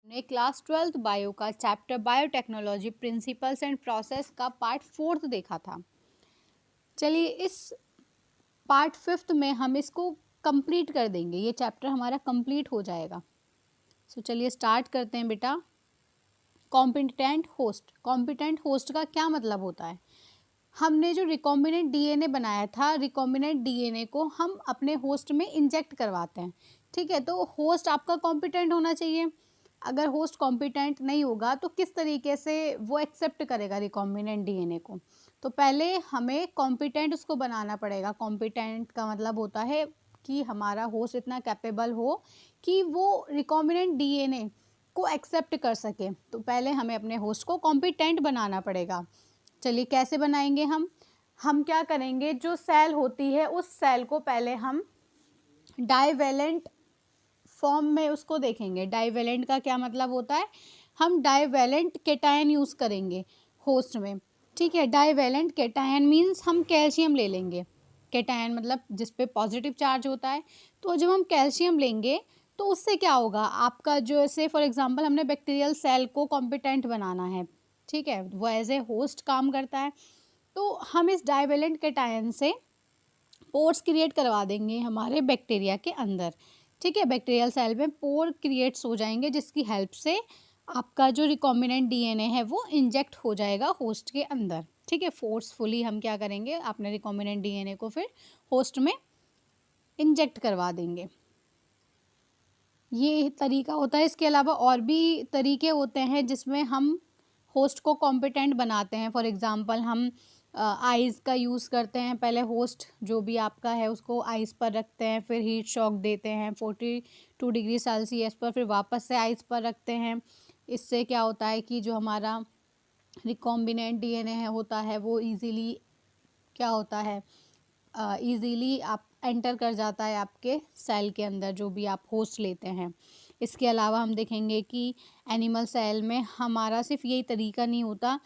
ने class 12th bio का chapter biotechnology principles and process का पार्ट 4 देखा था। चलिए इस पार्ट 5 में हम इसको कंप्लीट कर देंगे, ये चैप्टर हमारा कंप्लीट हो जाएगा। सो चलिए स्टार्ट करते हैं बेटा। कॉम्पिटेंट होस्ट, कॉम्पिटेंट होस्ट का क्या मतलब होता है? हमने जो रिकॉम्बिनेंट डीएनए बनाया था, रिकॉम्बिनेंट डीएनए को हम अपने होस्ट में इंजेक्ट करवाते हैं, ठीक है। तो होस्ट आपका कॉम्पिटेंट होना चाहिए। अगर होस्ट कॉम्पिटेंट नहीं होगा तो किस तरीके से वो एक्सेप्ट करेगा रिकॉम्बिनेंट डीएनए को? तो पहले हमें कॉम्पिटेंट उसको बनाना पड़ेगा। कॉम्पिटेंट का मतलब होता है कि हमारा होस्ट इतना कैपेबल हो कि वो रिकॉम्बिनेंट डीएनए को एक्सेप्ट कर सके। तो पहले हमें अपने होस्ट को कॉम्पिटेंट बनाना पड़ेगा। चलिए कैसे बनाएंगे हम क्या करेंगे, जो सेल होती है उस सेल को पहले हम डाइवेलेंट फॉर्म में उसको देखेंगे। डाइवेलेंट का क्या मतलब होता है? हम डाइवेलेंट केटायन यूज़ करेंगे होस्ट में, ठीक है। डाइवेलेंट केटायन मीन्स हम कैल्शियम ले लेंगे। केटायन मतलब जिस पे पॉजिटिव चार्ज होता है। तो जब हम कैल्शियम लेंगे तो उससे क्या होगा, आपका जो ऐसे फॉर एग्जांपल हमने बैक्टीरियल सेल को कॉम्पिटेंट बनाना है, ठीक है, वो एज ए होस्ट काम करता है। तो हम इस डाइवेलेंट केटायन से पोर्स क्रिएट करवा देंगे हमारे बैक्टीरिया के अंदर, ठीक है। बैक्टीरियल सेल में पोर क्रिएट्स हो जाएंगे जिसकी हेल्प से आपका जो रिकॉम्बिनेंट डीएनए है वो इंजेक्ट हो जाएगा होस्ट के अंदर, ठीक है। फोर्सफुली हम क्या करेंगे, अपने रिकॉम्बिनेंट डीएनए को फिर होस्ट में इंजेक्ट करवा देंगे। ये तरीका होता है। इसके अलावा और भी तरीके होते हैं जिसमें हम होस्ट को कॉम्पिटेंट बनाते हैं। फॉर एग्जांपल हम आइज़ का यूज़ करते हैं। पहले होस्ट जो भी आपका है उसको आइज़ पर रखते हैं, फिर हीट शॉक देते हैं 42 डिग्री सेल्सियस पर, फिर वापस से आइज़ पर रखते हैं। इससे क्या होता है कि जो हमारा रिकॉम्बिनेंट डीएनए होता है वो इजीली क्या होता है, इजीली आप एंटर कर जाता है आपके सेल के अंदर जो भी आप होस्ट लेते हैं। इसके अलावा हम देखेंगे कि एनिमल सेल में हमारा सिर्फ यही तरीका नहीं होता,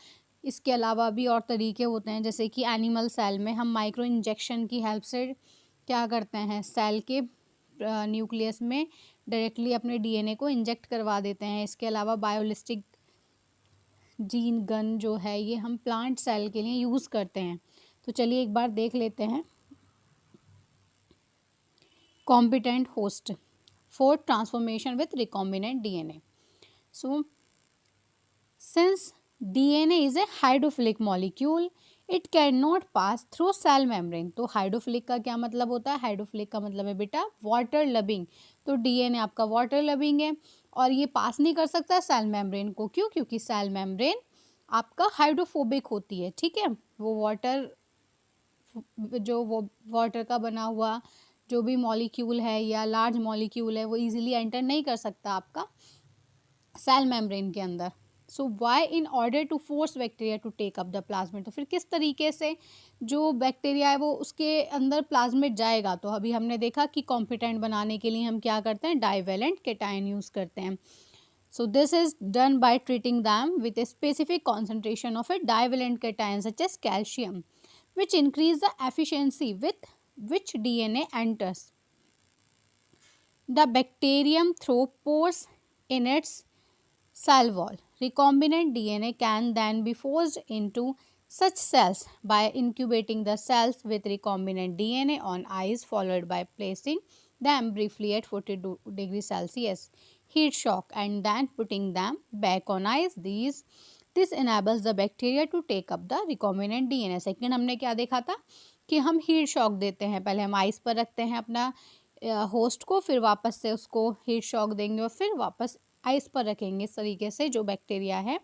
इसके अलावा भी और तरीके होते हैं। जैसे कि एनिमल सेल में हम माइक्रो इंजेक्शन की हेल्प से क्या करते हैं, सेल के न्यूक्लियस में डायरेक्टली अपने डीएनए को इंजेक्ट करवा देते हैं। इसके अलावा बायोलिस्टिक जीन गन जो है ये हम प्लांट सेल के लिए यूज़ करते हैं। तो चलिए एक बार देख लेते हैं। Competent host for transformation with recombinant DNA. So, since DNA is a hydrophilic molecule, it cannot pass through cell membrane. तो हाइड्रोफिलिक का क्या मतलब होता है? हाइड्रोफिलिक का मतलब है बेटा वाटर लविंग। तो डीएनए आपका वाटर लविंग है और ये पास नहीं कर सकता सेल मेम्ब्रेन को। क्यों? क्योंकि सेल मेम्ब्रेन आपका हाइड्रोफोबिक होती है, ठीक है। वो वाटर का बना हुआ जो भी मॉलिक्यूल है या लार्ज मॉलिक्यूल है वो इजीली एंटर नहीं कर सकता आपका सेल मेम्ब्रेन के अंदर। So why in order to force bacteria to take up the plasmid, तो फिर किस तरीके से जो बैक्टीरिया है वो उसके अंदर प्लाज्मिड जाएगा? तो अभी हमने देखा कि कॉम्पिटेंट बनाने के लिए हम क्या करते हैं, डाइवेलेंट केटायन यूज़ करते हैं। So this is done by treating them with a specific concentration of a divalent cation such as calcium, which increase the efficiency with which DNA enters the bacterium through pores in its cell wall. Recombinant DNA can then be forced into such cells by incubating the cells with recombinant DNA on ice, followed by placing them briefly at 42 degrees Celsius heat shock and then putting them back on ice. This enables the bacteria to take up the recombinant DNA. Second हमने क्या देखा था कि हम heat shock देते हैं। पहले हम आइस पर रखते हैं अपना होस्ट को, फिर वापस से उसको हीट शॉक देंगे और फिर वापस आइस पर रखेंगे। इस तरीके से जो बैक्टीरिया है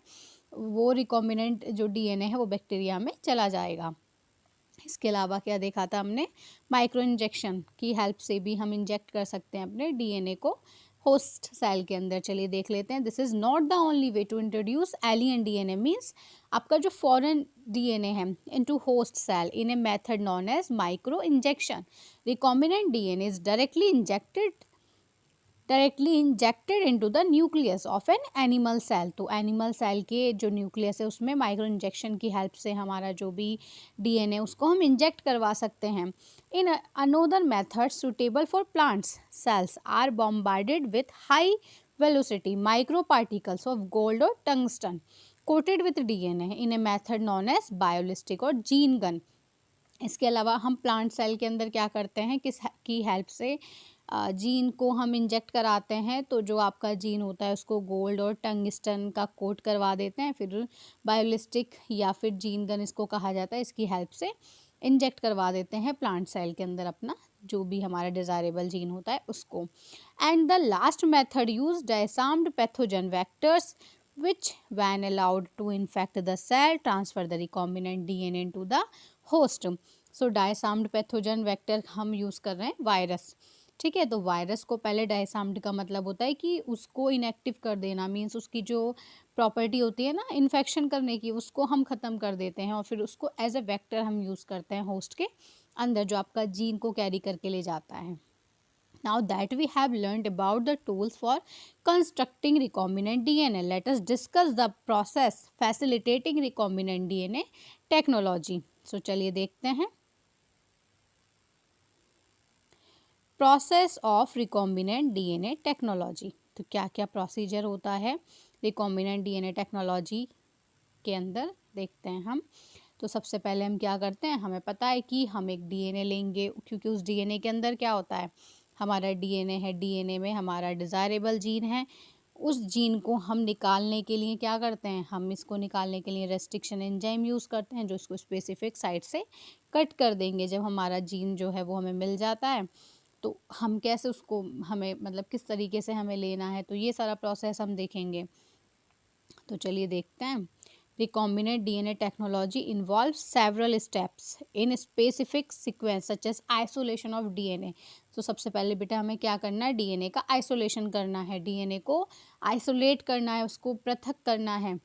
वो रिकॉम्बिनेंट जो डीएनए है वो बैक्टीरिया में चला जाएगा। इसके अलावा क्या देखा था हमने, माइक्रो इंजेक्शन की हेल्प से भी हम इंजेक्ट कर सकते हैं अपने डीएनए को होस्ट सेल के अंदर। चलिए देख लेते हैं। This is not the only way to introduce alien DNA, means आपका जो फॉरेन डीएनए है into host cell in a method known as micro injection. Recombinant DNA is directly injected into the nucleus of an animal cell. तो animal cell के जो nucleus है उसमें micro injection की help से हमारा जो भी डीएनए उसको हम इंजेक्ट करवा सकते हैं। In another method suitable for plants cells are bombarded with high velocity, microparticles of gold or tungsten coated with DNA in a method known as biolistic और जीन गन। इसके अलावा हम प्लांट सेल के अंदर क्या करते हैं, किस की हेल्प से जीन को हम इंजेक्ट कराते हैं, तो जो आपका जीन होता है उसको गोल्ड और टंगस्टन का कोट करवा देते हैं, फिर बायोलिस्टिक या फिर जीन गन इसको कहा जाता है, इसकी हेल्प से इंजेक्ट करवा देते हैं प्लांट सेल के अंदर अपना जो भी हमारा डिज़ायरेबल जीन होता है उसको। And the last method use disarmed pathogen vectors which when allowed to infect the cell transfer the recombinant DNA into the host। So disarmed pathogen vector हम यूज़ कर रहे हैं वायरस, ठीक है। तो वायरस को पहले डायसार्म्ड का मतलब होता है कि उसको इनएक्टिव कर देना, मीन्स उसकी जो प्रॉपर्टी होती है ना इन्फेक्शन करने की, उसको हम ख़त्म कर देते हैं और फिर उसको एज ए वेक्टर हम यूज़ करते हैं होस्ट के अंदर जो आपका जीन को कैरी करके ले जाता है। Now that we have learned about the tools for constructing recombinant DNA, let us discuss the process facilitating recombinant DNA technology। So चलिए देखते हैं process of recombinant DNA technology. तो क्या क्या प्रोसीजर होता है रिकॉम्बिनेंट डीएनए टेक्नोलॉजी के अंदर, देखते हैं हम। तो सबसे पहले हम क्या करते हैं, हमें पता है कि हम एक डीएनए लेंगे, क्योंकि उस डीएनए के अंदर क्या होता है, हमारा डीएनए है, डीएनए में हमारा डिज़ायरेबल जीन है। उस जीन को हम निकालने के लिए क्या करते हैं, हम इसको निकालने के लिए रेस्ट्रिक्शन एंजाइम यूज़ करते हैं जो इसको स्पेसिफिक साइट से कट कर देंगे। जब हमारा जीन जो है वो हमें मिल जाता है तो हम कैसे उसको, हमें मतलब किस तरीके से हमें लेना है, तो ये सारा प्रोसेस हम देखेंगे। तो चलिए देखते हैं। Recombinant DNA technology involves several steps in specific sequence such as isolation of DNA। तो सबसे पहले बेटा हमें क्या करना है, डीएनए का आइसोलेशन करना है, डीएनए को आइसोलेट करना है, उसको पृथक करना है,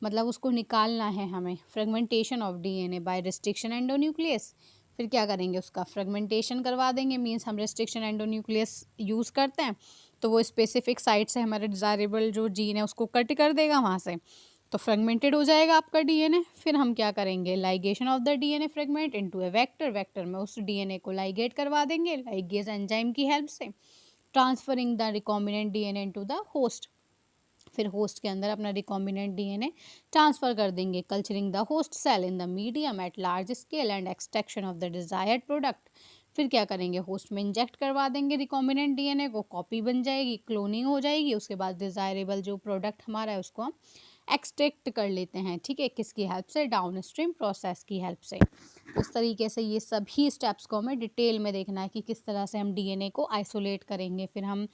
मतलब उसको निकालना है हमें। Fragmentation of DNA by restriction endonuclease, फिर क्या करेंगे, उसका फ्रेगमेंटेशन करवा देंगे, मीन्स हम रेस्ट्रिक्शन एंडोन्यूक्लियस यूज़ करते हैं तो वो स्पेसिफिक साइट से हमारे डिज़ायरेबल जो जीन है उसको कट कर देगा वहाँ से, तो फ्रेगमेंटेड हो जाएगा आपका डीएनए। फिर हम क्या करेंगे, ligation of the DNA fragment into a vector, vector में उस डीएनए को लाइगेट करवा देंगे लाइगेज एंजाइम की हेल्प से, transferring the recombinant DNA into the host. फिर होस्ट के अंदर अपना रिकॉम्बिनेंट डीएनए ट्रांसफर कर देंगे, culturing the host cell in the medium at large scale and extraction of the desired product. फिर क्या करेंगे, होस्ट में इंजेक्ट करवा देंगे रिकॉम्बिनेंट डीएनए को, कॉपी बन जाएगी, क्लोनिंग हो जाएगी, उसके बाद डिजायरेबल जो प्रोडक्ट हमारा है उसको हम एक्सट्रैक्ट कर लेते हैं, ठीक है, किसकी हेल्प से, डाउन स्ट्रीम प्रोसेस की हेल्प से। उस तरीके से ये सभी स्टेप्स को हमें डिटेल में देखना है कि किस तरह से हम डीएनए को आइसोलेट करेंगे, फिर हम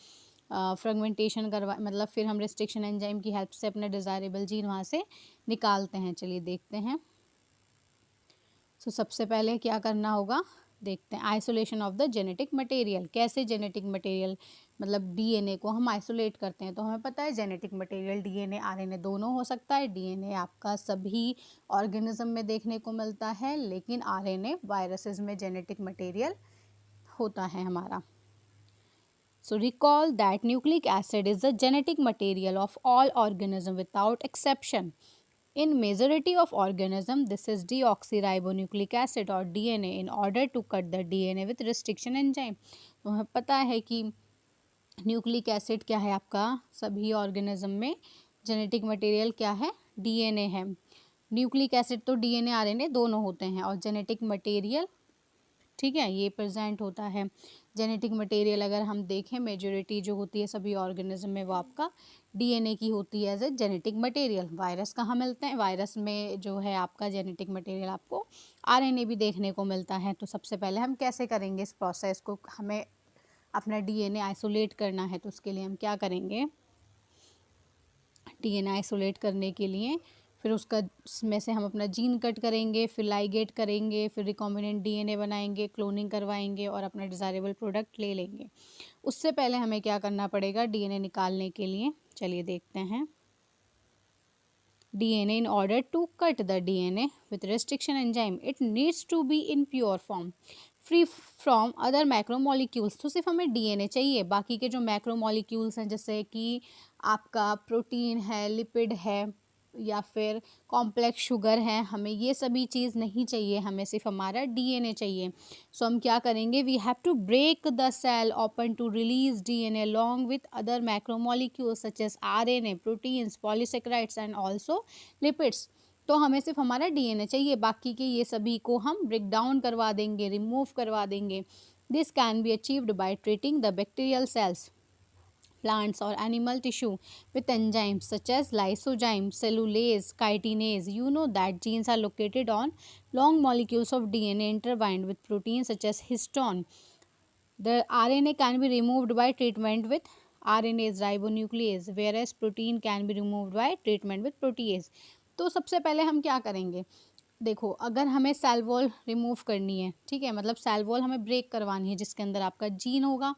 फ्रेगमेंटेशन करवा, मतलब फिर हम रेस्ट्रिक्शन एंजाइम की हेल्प से अपने डिज़ायरेबल जीन वहाँ से निकालते हैं। चलिए देखते हैं। सो सबसे पहले क्या करना होगा, देखते हैं। Isolation of the genetic material, कैसे जेनेटिक मटेरियल मतलब डीएनए को हम आइसोलेट करते हैं। तो हमें पता है जेनेटिक मटेरियल डीएनए आरएनए दोनों हो सकता है। डीएनए आपका सभी ऑर्गेनिज्म में देखने को मिलता है, लेकिन आरएनए वायरसेस में जेनेटिक मटेरियल होता है हमारा। So recall that nucleic acid is the genetic material of all organisms without exception. In majority of organisms, this is deoxyribonucleic acid or DNA in order to cut the DNA with restriction enzyme। तो हमें पता है कि nucleic acid क्या है आपका, सभी organism में जेनेटिक मटेरियल क्या है, डीएनए है। न्यूक्लिक एसिड तो डीएनए आरएनए दोनों होते हैं, और जेनेटिक मटेरियल, ठीक है, ये प्रेजेंट होता है। जेनेटिक मटेरियल अगर हम देखें, मेजोरिटी जो होती है सभी ऑर्गेनिज्म में वो आपका डीएनए की होती है as a genetic material. Virus कहाँ मिलते हैं, वायरस में जो है आपका जेनेटिक मटेरियल आपको आरएनए भी देखने को मिलता है। तो सबसे पहले हम कैसे करेंगे इस प्रोसेस को, हमें अपना डीएनए आइसोलेट करना है, तो उसके लिए हम क्या करेंगे, डीएनए आइसोलेट करने के लिए फिर उसमें से हम अपना जीन कट करेंगे, फिर लाइगेट करेंगे, फिर रिकॉम्बिनेंट डीएनए बनाएंगे, क्लोनिंग करवाएंगे और अपना डिज़ायरेबल प्रोडक्ट ले लेंगे। उससे पहले हमें क्या करना पड़ेगा डीएनए निकालने के लिए, चलिए देखते हैं। DNA in order to cut the DNA with restriction enzyme, it needs to be in pure form, free from other macromolecules। तो सिर्फ हमें DNA चाहिए, बाकी के जो मैक्रोमोलिक्यूल्स हैं जैसे कि आपका प्रोटीन है, लिपिड है, या फिर कॉम्प्लेक्स शुगर है, हमें ये सभी चीज़ नहीं चाहिए, हमें सिर्फ हमारा डीएनए चाहिए। सो हम क्या करेंगे, we have to break the cell open to release DNA along with other macromolecules such as RNA, proteins, polysaccharides and also lipids. तो हमें सिर्फ हमारा डीएनए चाहिए, बाकी के ये सभी को हम ब्रेक डाउन करवा देंगे, रिमूव करवा देंगे। This can be achieved by treating the bacterial cells, plants or animal tissue with enzymes such as lysozyme, cellulase, chitinase. You know that genes are located on long molecules of DNA intertwined with proteins such as histone. The RNA can be removed by treatment with RNase ribonuclease, whereas protein can be removed by treatment with protease. तो सबसे पहले हम क्या करेंगे, देखो अगर हमें cell wall remove करनी है, ठीक है, मतलब सेल वॉल हमें ब्रेक करवानी है जिसके अंदर आपका जीन होगा।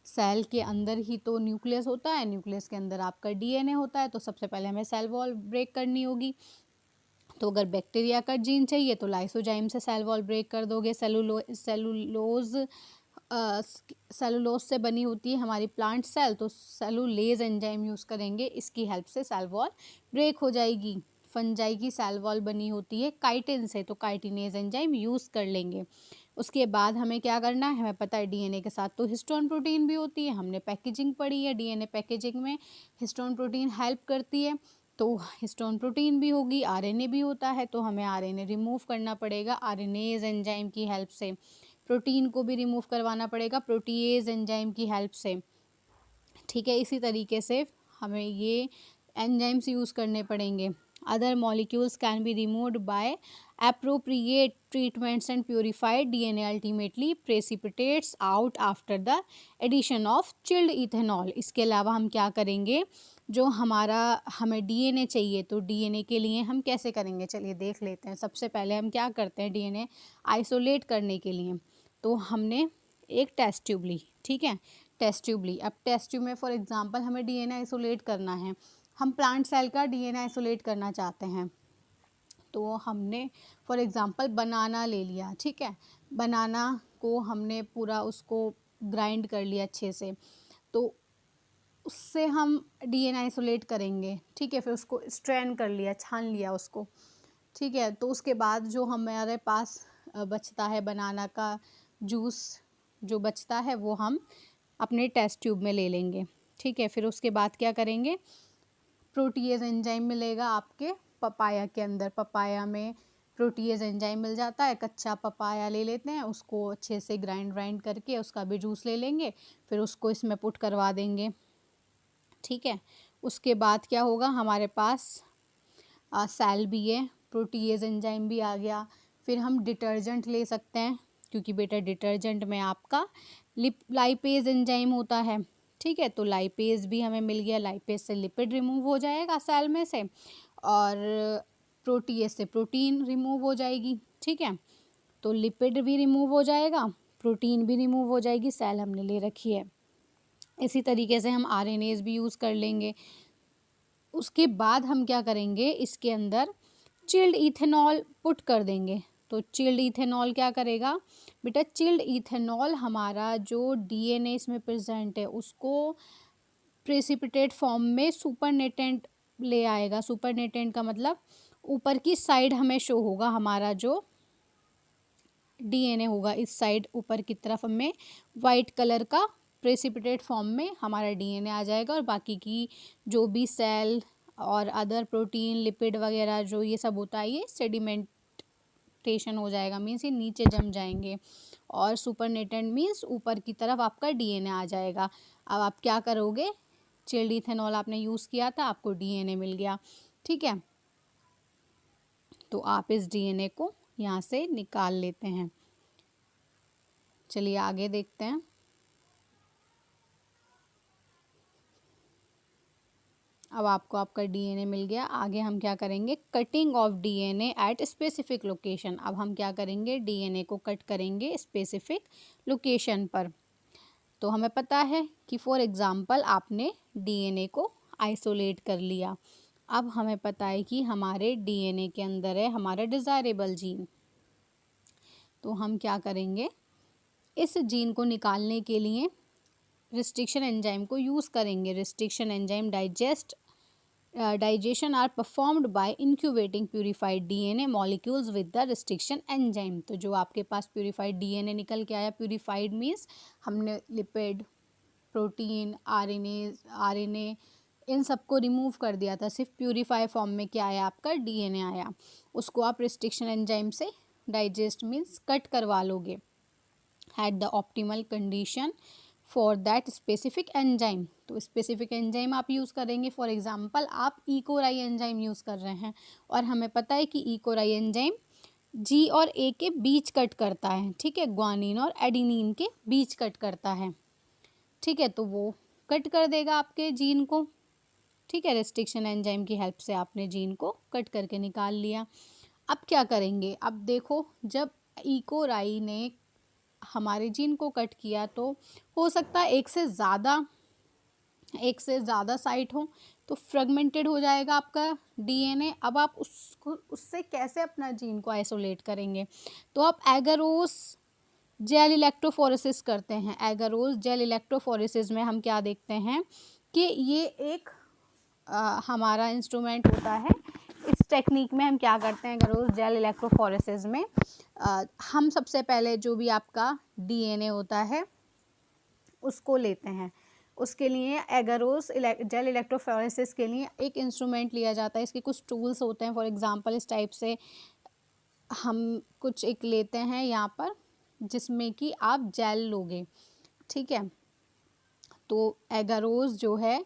सेल के अंदर ही तो न्यूक्लियस होता है, न्यूक्लियस के अंदर आपका डीएनए होता है, तो सबसे पहले हमें सेल वॉल ब्रेक करनी होगी। तो अगर बैक्टीरिया का जीन चाहिए तो लाइसोजाइम से सेल वॉल ब्रेक कर दोगे। सेलुलोज से बनी होती है हमारी प्लांट सेल, तो सेलुलेज एंजाइम यूज़ करेंगे, इसकी हेल्प से सेल वॉल ब्रेक हो जाएगी। फंजाई की सेल वॉल बनी होती है काइटिन से, तो काइटिनेज एंजाइम यूज़ कर लेंगे। उसके बाद हमें क्या करना है, हमें पता है डीएनए के साथ तो हिस्टोन प्रोटीन भी होती है, हमने पैकेजिंग पढ़ी है, डीएनए पैकेजिंग में हिस्टोन प्रोटीन हेल्प करती है, तो हिस्टोन प्रोटीन भी होगी, आरएनए भी होता है, तो हमें आरएनए रिमूव करना पड़ेगा आरएनएज एंजाइम की हेल्प से। प्रोटीन को भी रिमूव करवाना पड़ेगा प्रोटीएज एंजाइम की हेल्प से, ठीक है। इसी तरीके से हमें ये एंजाइम्स यूज़ करने पड़ेंगे। Other molecules can be removed by appropriate treatments and purified DNA ultimately precipitates out after the addition of chilled ethanol। इसके अलावा हम क्या करेंगे, जो हमें डीएनए चाहिए, तो डीएनए के लिए हम कैसे करेंगे, चलिए देख लेते हैं। सबसे पहले हम क्या करते हैं, डीएनए आइसोलेट करने के लिए तो हमने एक टेस्ट ट्यूब ली, ठीक है, टेस्ट ट्यूब ली। अब टेस्ट ट्यूब में फॉर एग्जांपल हमें डीएनए आइसोलेट करना है, हम प्लांट सेल का डीएनए आइसोलेट करना चाहते हैं, तो हमने फॉर एग्जांपल बनाना ले लिया, ठीक है, बनाना को हमने पूरा उसको ग्राइंड कर लिया अच्छे से, तो उससे हम डीएनए आइसोलेट करेंगे, ठीक है। फिर उसको स्ट्रेन कर लिया, छान लिया उसको, ठीक है। तो उसके बाद जो हमारे पास बचता है बनाना का जूस जो बचता है वो हम अपने टेस्ट ट्यूब में ले लेंगे, ठीक है। फिर उसके बाद क्या करेंगे, प्रोटीएज एंजाइम मिलेगा आपके पपाया के अंदर, पपाया में प्रोटीएज एंजाइम मिल जाता है। कच्चा पपाया ले लेते हैं, उसको अच्छे से ग्राइंड करके उसका भी जूस ले लेंगे, फिर उसको इसमें पुट करवा देंगे, ठीक है। उसके बाद क्या होगा, हमारे पास सेल भी है, प्रोटीएज एंजाइम भी आ गया। फिर हम डिटर्जेंट ले सकते हैं, क्योंकि बेटा डिटर्जेंट में आपका लाइपेज एंजाइम होता है, ठीक है। तो लाइपेज भी हमें मिल गया, लाइपेज से लिपिड रिमूव हो जाएगा सेल में से, और प्रोटीएज से प्रोटीन रिमूव हो जाएगी, ठीक है। तो लिपिड भी रिमूव हो जाएगा, प्रोटीन भी रिमूव हो जाएगी, सेल हमने ले रखी है। इसी तरीके से हम आरएनएज भी यूज़ कर लेंगे। उसके बाद हम क्या करेंगे, इसके अंदर चिल्ड इथेनॉल पुट कर देंगे। तो चिल्ड इथेनॉल क्या करेगा बेटा, चिल्ड इथेनॉल हमारा जो डीएनए इसमें प्रेजेंट है उसको प्रेसिपिटेट फॉर्म में सुपरनेटेंट ले आएगा। सुपरनेटेंट का मतलब ऊपर की साइड हमें शो होगा, हमारा जो डीएनए होगा इस साइड ऊपर की तरफ हमें वाइट कलर का प्रेसिपिटेट फॉर्म में हमारा डीएनए आ जाएगा, और बाकी की जो भी सेल और अदर प्रोटीन लिपिड वगैरह जो ये सब होता है ये सेडिमेंटेशन हो जाएगा, मीन्स ये नीचे जम जाएंगे, और सुपरनेटेंट मीन्स ऊपर की तरफ आपका डीएनए आ जाएगा। अब आप क्या करोगे, चिल्ड इथेनॉल आपने यूज़ किया था, आपको डीएनए मिल गया, ठीक है। तो आप इस डीएनए को यहाँ से निकाल लेते हैं। चलिए आगे देखते हैं। अब आपको आपका डीएनए मिल गया, आगे हम क्या करेंगे, cutting of DNA at specific location. अब हम क्या करेंगे, डीएनए को कट करेंगे स्पेसिफिक लोकेशन पर। तो हमें पता है कि फॉर एग्जांपल आपने डीएनए को आइसोलेट कर लिया, अब हमें पता है कि हमारे डीएनए के अंदर है हमारा डिज़ायरेबल जीन, तो हम क्या करेंगे, इस जीन को निकालने के लिए रिस्ट्रिक्शन एंजाइम को यूज़ करेंगे। Restriction enzyme digest digestion are performed by incubating purified DNA molecules with the restriction enzyme। तो जो आपके पास purified DNA निकल के आया, purified means हमने लिपिड, प्रोटीन, आरएनए इन सबको रिमूव कर दिया था, सिर्फ प्यूरीफाई फॉर्म में क्या आया, आपका डीएनए आया। उसको आप रिस्ट्रिक्शन एंजाइम से डाइजेस्ट मीन्स कट करवा लोगे at the optimal condition for that specific enzyme. तो स्पेसिफिक एंजाइम आप यूज़ करेंगे, फॉर एग्जांपल आप इकोराई एंजाइम यूज़ कर रहे हैं और हमें पता है कि इकोराई एंजाइम जी और ए के बीच कट करता है, ठीक है, ग्वानिन और एडिनिन के बीच कट करता है, ठीक है, तो वो कट कर देगा आपके जीन को, ठीक है, रेस्ट्रिक्शन एंजाइम की हेल्प से आपने जीन को कट करके निकाल लिया। अब क्या करेंगे, अब देखो जब इकोराई ने हमारे जीन को कट किया तो हो सकता है एक से ज़्यादा साइट हो, तो फ्रेगमेंटेड हो जाएगा आपका डीएनए। अब आप उससे कैसे अपना जीन को आइसोलेट करेंगे, तो आप एगारोस जेल इलेक्ट्रोफोरेसिस करते हैं। एगारोस जेल इलेक्ट्रोफोरेसिस में हम क्या देखते हैं कि ये एक हमारा इंस्ट्रूमेंट होता है। इस टेक्निक में हम क्या करते हैं, एगारोस जेल इलेक्ट्रोफोरेसिस में हम सबसे पहले जो भी आपका डीएनए होता है उसको लेते हैं। उसके लिए एगारोस जेल इलेक्ट्रोफोरेसिस के लिए एक इंस्ट्रूमेंट लिया जाता है, इसके कुछ टूल्स होते हैं। फॉर एग्जांपल इस टाइप से हम कुछ एक लेते हैं यहाँ पर जिसमें कि आप जेल लोगे, ठीक है, तो एगारोस जो है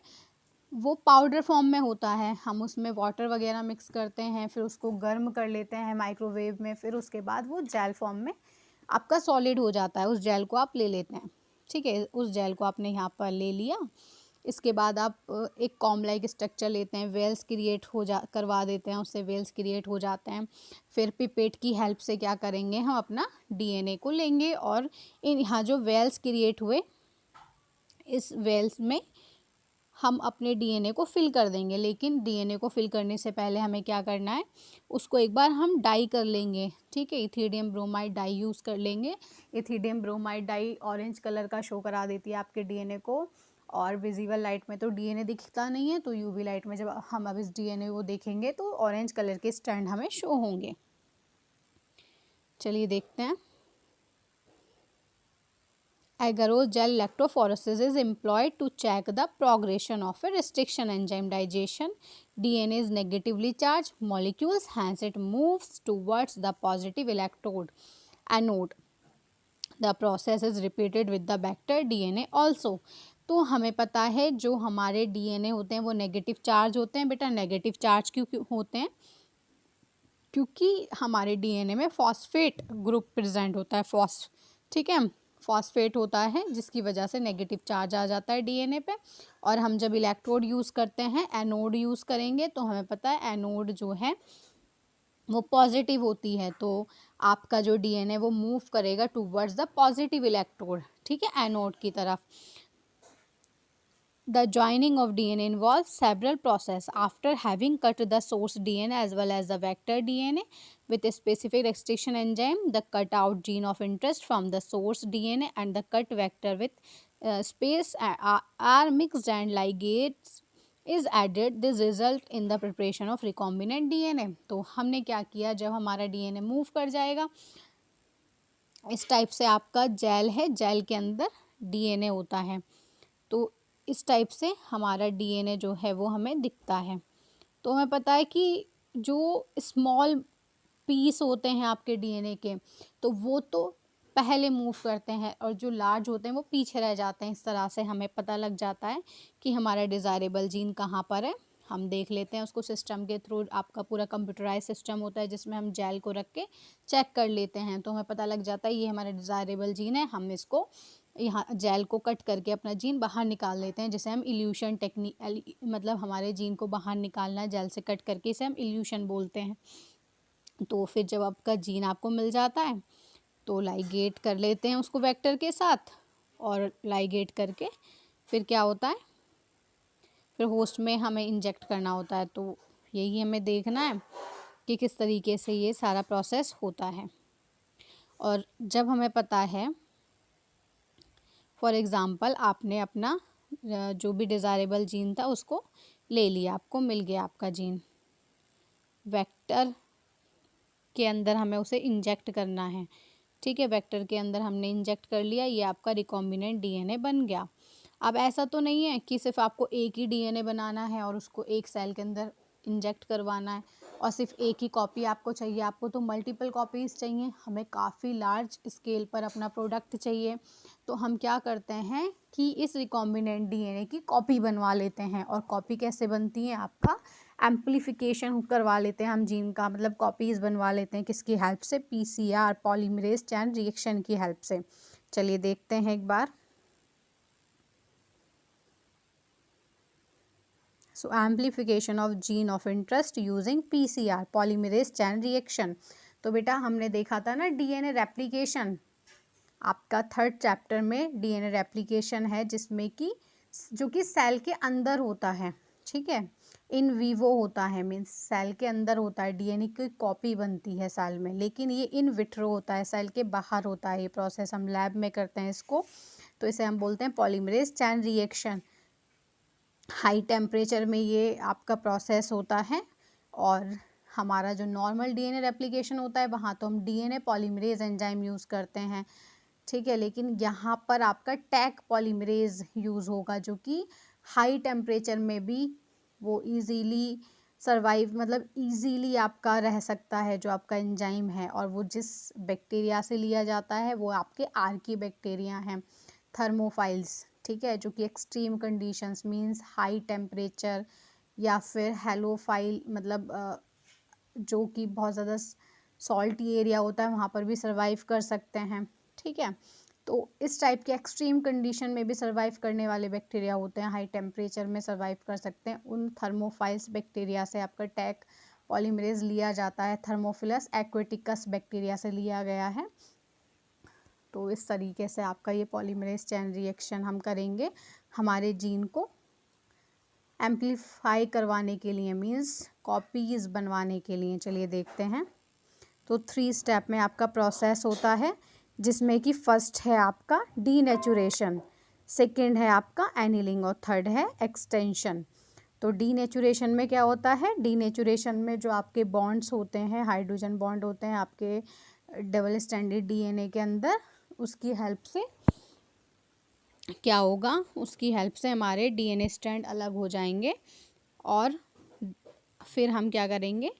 वो पाउडर फॉर्म में होता है, हम उसमें वाटर वगैरह मिक्स करते हैं, फिर उसको गर्म कर लेते हैं माइक्रोवेव में, फिर उसके बाद वो जेल फॉर्म में आपका सॉलिड हो जाता है। उस जेल को आप ले लेते हैं, ठीक है, उस जेल को आपने यहाँ पर ले लिया। इसके बाद आप एक कॉम लाइक स्ट्रक्चर लेते हैं, वेल्स क्रिएट करवा देते हैं, उससे वेल्स क्रिएट हो जाते हैं। फिर पिपेट की हेल्प से क्या करेंगे, हम अपना डीएनए को लेंगे और यहाँ जो वेल्स क्रिएट हुए इस वेल्स में हम अपने डीएनए को फिल कर देंगे। लेकिन डीएनए को फिल करने से पहले हमें क्या करना है, उसको एक बार हम डाई कर लेंगे, ठीक है, इथिडियम ब्रोमाइड डाई यूज़ कर लेंगे। Ethidium bromide dye orange colour का शो करा देती है आपके डीएनए को, और विजिबल लाइट में तो डीएनए दिखता नहीं है, तो यूवी लाइट में जब हम अब इस डीएनए को देखेंगे तो ऑरेंज कलर के स्ट्रैंड हमें शो होंगे। चलिए देखते हैं। Agarose gel electrophoresis is employed to check the progression of a restriction enzyme digestion. DNA is negatively charged molecules, hence it moves towards the positive anode. The process is repeated with the vector DNA also. तो हमें पता है जो हमारे DNA होते हैं वो negative charge होते हैं। बेटा नेगेटिव चार्ज क्यों होते हैं, क्योंकि हमारे डीएनए में फॉस्फेट ग्रुप प्रेजेंट होता है, ठीक है, फॉस्फेट होता है जिसकी वजह से नेगेटिव चार्ज आ जाता है डीएनए पे। और हम जब इलेक्ट्रोड यूज़ करते हैं, एनोड यूज़ करेंगे, तो हमें पता है एनोड जो है वो पॉजिटिव होती है, तो आपका जो डीएनए वो मूव करेगा टूवर्ड्स द पॉजिटिव इलेक्ट्रोड, ठीक है, एनोड की तरफ। The joining of DNA involves several processes. After having cut the source DNA as well as the vector DNA with a specific restriction enzyme, the cut out gene of interest from the source DNA and the cut vector with space are mixed and ligates is added. This result in the preparation of recombinant DNA. तो हमने क्या किया, जब हमारा DNA move कर जाएगा, इस type से आपका जेल है, जेल के अंदर डीएनए होता है, तो इस टाइप से हमारा डीएनए जो है वो हमें दिखता है। तो हमें पता है कि जो स्मॉल पीस होते हैं आपके डीएनए के, तो वो तो पहले मूव करते हैं और जो लार्ज होते हैं वो पीछे रह जाते हैं। इस तरह से हमें पता लग जाता है कि हमारा डिज़ायरेबल जीन कहाँ पर है। हम देख लेते हैं उसको सिस्टम के थ्रू। आपका पूरा कंप्यूटराइज सिस्टम होता है जिसमें हम जेल को रख के चेक कर लेते हैं, तो हमें पता लग जाता है ये हमारा डिज़ायरेबल जीन है। हम इसको यहाँ जेल को कट करके अपना जीन बाहर निकाल लेते हैं, जिसे हम इल्यूशन टेक्निक, मतलब हमारे जीन को बाहर निकालना जेल से कट करके, इसे हम इल्यूशन बोलते हैं। तो फिर जब आपका जीन आपको मिल जाता है तो लाइगेट कर लेते हैं उसको वेक्टर के साथ, और लाइगेट करके फिर क्या होता है, फिर होस्ट में हमें इंजेक्ट करना होता है। तो यही हमें देखना है कि किस तरीके से ये सारा प्रोसेस होता है। और जब हमें पता है, फॉर एग्ज़ाम्पल आपने अपना जो भी डिज़ायरेबल जीन था उसको ले लिया, आपको मिल गया आपका जीन। वेक्टर के अंदर हमें उसे इंजेक्ट करना है, ठीक है। वेक्टर के अंदर हमने इंजेक्ट कर लिया, ये आपका रिकॉम्बिनेंट डीएनए बन गया। अब ऐसा तो नहीं है कि सिर्फ आपको एक ही डीएनए बनाना है और उसको एक सेल के अंदर इंजेक्ट करवाना है और सिर्फ एक ही कॉपी आपको चाहिए, आपको तो मल्टीपल कॉपीज़ चाहिए, हमें काफ़ी लार्ज स्केल पर अपना प्रोडक्ट चाहिए। तो हम क्या करते हैं कि इस रिकॉम्बिनेंट डीएनए की कॉपी बनवा लेते हैं। और कॉपी कैसे बनती है, आपका एम्प्लीफिकेशन करवा लेते हैं हम जीन का, मतलब कॉपीज़ बनवा लेते हैं किसकी हेल्प से, पीसीआर पॉलीमरेज चेन रिएक्शन की हेल्प से। चलिए देखते हैं एक बार। So amplification of gene of interest using PCR polymerase chain reaction। तो बेटा हमने देखा था ना डीएनए रेप्लिकेशन, आपका थर्ड चैप्टर में डीएनए रेप्लिकेशन है, जिसमें कि जो कि सेल के अंदर होता है, ठीक है, इन वीवो होता है, मीन्स सेल के अंदर होता है, डीएनए की कॉपी बनती है सेल में, लेकिन ये इन विट्रो होता है, सेल के बाहर होता है ये प्रोसेस, हम लैब में करते हैं इसको, तो इसे हम बोलते हैं polymerase chain reaction. High temperature में ये आपका प्रोसेस होता है। और हमारा जो नॉर्मल डीएनए रेप्लिकेशन होता है वहाँ तो हम डीएनए पॉलीमरेज एंजाइम यूज़ करते हैं, ठीक है, लेकिन यहाँ पर आपका टैग पॉलीमरेज यूज़ होगा, जो कि हाई टेम्परेचर में भी वो इजीली सर्वाइव, मतलब इजीली आपका रह सकता है जो आपका एंजाइम है। और वो जिस बैक्टीरिया से लिया जाता है वो आपके आर्की बैक्टीरिया हैं, थर्मोफाइल्स, ठीक है, जो कि extreme conditions means high temperature या फिर हेलोफाइल, मतलब जो कि बहुत ज़्यादा सॉल्टी एरिया होता है वहाँ पर भी सर्वाइव कर सकते हैं, ठीक है। तो इस टाइप के एक्सट्रीम कंडीशन में भी सर्वाइव करने वाले बैक्टीरिया होते हैं, हाई टेम्परेचर में सर्वाइव कर सकते हैं, उन थर्मोफाइल्स बैक्टीरिया से आपका टैग पॉलीमरेज लिया जाता है, थर्मोफिलस एक्वेटिकस बैक्टीरिया से लिया गया है। तो इस तरीके से आपका ये पॉलीमरेज चेन रिएक्शन हम करेंगे हमारे जीन को एम्प्लीफाई करवाने के लिए, मीन्स कॉपीज़ बनवाने के लिए। चलिए देखते हैं। तो 3 स्टेप में आपका प्रोसेस होता है, जिसमें कि फर्स्ट है आपका डीनेचुरेशन, सेकंड है आपका एनिलिंग और थर्ड है एक्सटेंशन। तो डीनेचुरेशन में क्या होता है, डीनेचुरेशन में जो आपके बॉन्ड्स होते हैं, हाइड्रोजन बॉन्ड होते हैं आपके डबल स्टैंडर्ड डीएनए के अंदर, उसकी हेल्प से क्या होगा, उसकी हेल्प से हमारे डीएनए स्ट्रैंड अलग हो जाएंगे और फिर हम क्या करेंगे,